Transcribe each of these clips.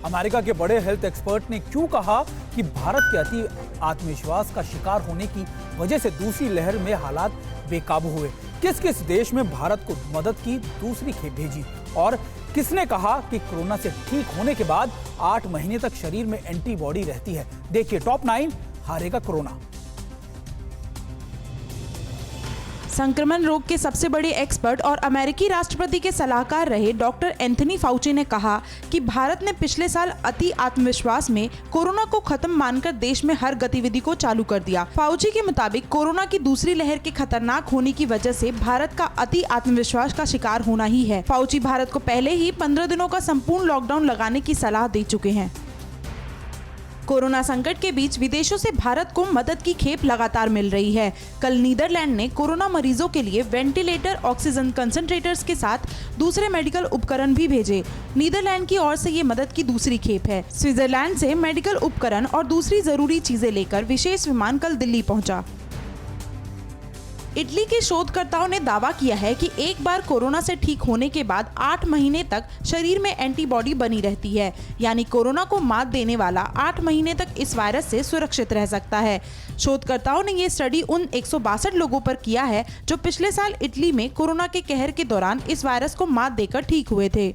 America के बड़े health expert ने क्यों कहा कि भारत के अति आत्मविश्वास का शिकार होने की वजह से दूसरी लहर में हालात बेकाबू हुए। किस किस देश में भारत को मदद की दूसरी खेप भेजी और किसने कहा कि कोरोना से ठीक होने के बाद 8 महीने तक शरीर में एंटीबॉडी रहती है। देखिए टॉप 9 हारेगा कोरोना। संक्रमण रोग के सबसे बड़े एक्सपर्ट और अमेरिकी राष्ट्रपति के सलाहकार रहे डॉक्टर एंथनी फाउची ने कहा कि भारत ने पिछले साल अति आत्मविश्वास में कोरोना को खत्म मानकर देश में हर गतिविधि को चालू कर दिया। फाउची के मुताबिक कोरोना की दूसरी लहर के खतरनाक होने की वजह से भारत का अति आत्मविश्वास का शिकार होना ही है। फाउची भारत को पहले ही 15 दिनों का संपूर्ण लॉकडाउन लगाने की सलाह दे चुके हैं। कोरोना संकट के बीच विदेशों से भारत को मदद की खेप लगातार मिल रही है। कल नीदरलैंड ने कोरोना मरीजों के लिए वेंटिलेटर, ऑक्सीजन कंसंट्रेटर्स के साथ दूसरे मेडिकल उपकरण भी भेजे। नीदरलैंड की ओर से ये मदद की दूसरी खेप है। स्विट्जरलैंड से मेडिकल उपकरण और दूसरी जरूरी चीजें लेकर विशेष विमान कल दिल्ली पहुंचा। इटली के शोधकर्ताओं ने दावा किया है कि एक बार कोरोना से ठीक होने के बाद 8 महीने तक शरीर में एंटीबॉडी बनी रहती है, यानी कोरोना को मात देने वाला 8 महीने तक इस वायरस से सुरक्षित रह सकता है। शोधकर्ताओं ने ये स्टडी उन 162 लोगों पर किया है जो पिछले साल इटली में कोरोना के कहर के दौरान इस वायरस को मात देकर ठीक हुए थे।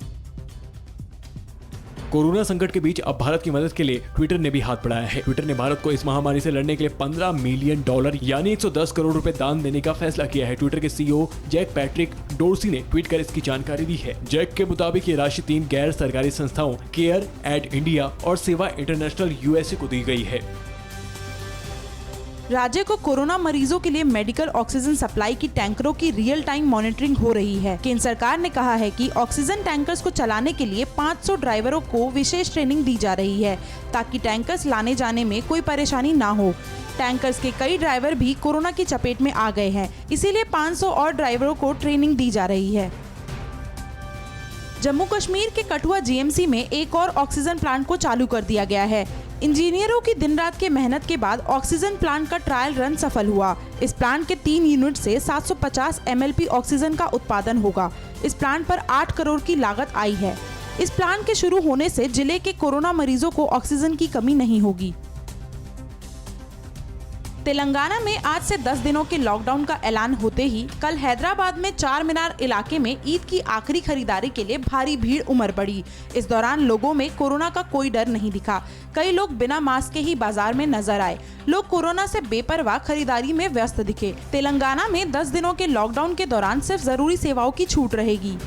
कोरोना संकट के बीच अब भारत की मदद के लिए ट्विटर ने भी हाथ बढ़ाया है। ट्विटर ने भारत को इस महामारी से लड़ने के लिए $15 मिलियन यानी 110 करोड़ रुपए दान देने का फैसला किया है। ट्विटर के सीईओ जैक पैट्रिक डोर्सी ने ट्वीट कर इसकी जानकारी दी है। जैक के मुताबिक ये राशि 3 गैर सरकारी संस्थाओं केयर एड इंडिया और सेवा इंटरनेशनल यूएसए को दी गई है। राज्य को कोरोना मरीजों के लिए मेडिकल ऑक्सीजन सप्लाई की टैंकरों की रियल टाइम मॉनिटरिंग हो रही है। केंद्र सरकार ने कहा है कि ऑक्सीजन टैंकर्स को चलाने के लिए 500 ड्राइवरों को विशेष ट्रेनिंग दी जा रही है ताकि टैंकर्स लाने जाने में कोई परेशानी ना हो। टैंकर्स के कई ड्राइवर भी कोरोना की चपेट में आ गए हैं, इसीलिए 500 और ड्राइवरों को ट्रेनिंग दी जा रही है। जम्मू कश्मीर के कठुआ जीएमसी में एक और ऑक्सीजन प्लांट को चालू कर दिया गया है। इंजीनियरों की दिन रात के मेहनत के बाद ऑक्सीजन प्लांट का ट्रायल रन सफल हुआ। इस प्लांट के 3 यूनिट से 750 ml ऑक्सीजन का उत्पादन होगा। इस प्लांट पर 8 करोड़ की लागत आई है। इस प्लांट के शुरू होने से जिले के कोरोना मरीजों को ऑक्सीजन की कमी नहीं होगी। तेलंगाना में आज से 10 दिनों के लॉकडाउन का ऐलान होते ही कल हैदराबाद में चार मीनार इलाके में ईद की आखिरी खरीदारी के लिए भारी भीड़ उमड़ पड़ी। इस दौरान लोगों में कोरोना का कोई डर नहीं दिखा। कई लोग बिना मास्क के ही बाजार में नजर आए। लोग कोरोना से बेपरवाह खरीदारी में व्यस्त दिखे। तेलंगाना में 10 दिनों के लॉकडाउन के दौरान सिर्फ जरूरी सेवाओं की छूट रहेगी।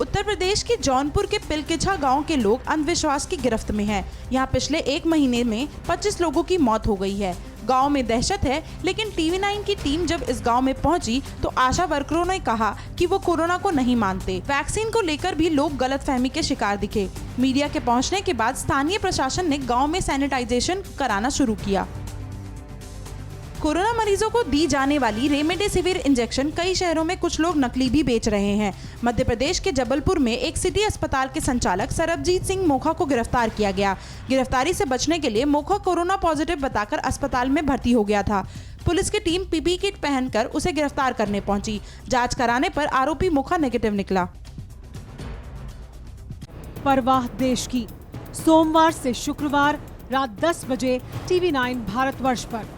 उत्तर प्रदेश के जौनपुर के पिलकिछा गांव के लोग अंधविश्वास की गिरफ्त में हैं। यहां पिछले 1 महीने में 25 लोगों की मौत हो गई है। गांव में दहशत है, लेकिन टीवी 9 की टीम जब इस गांव में पहुंची तो आशा वर्करों ने कहा कि वो कोरोना को नहीं मानते। वैक्सीन को लेकर भी लोग गलतफहमी के शिकार दिखे। मीडिया के पहुंचने के बाद स्थानीय प्रशासन ने गाँव में सैनिटाइजेशन कराना शुरू किया। कोरोना मरीजों को दी जाने वाली रेमडेसिविर इंजेक्शन कई शहरों में कुछ लोग नकली भी बेच रहे हैं। मध्य प्रदेश के जबलपुर में एक सिटी अस्पताल के संचालक सरबजीत सिंह मोखा को गिरफ्तार किया गया। गिरफ्तारी से बचने के लिए मोखा कोरोना पॉजिटिव बताकर अस्पताल में भर्ती हो गया था। पुलिस की टीम पीपीई किट पहनकर उसे गिरफ्तार करने पहुंची। जांच कराने पर आरोपी मोखा नेगेटिव निकला। परवाह देश की, सोमवार से शुक्रवार रात 10 बजे TV9 भारतवर्ष पर।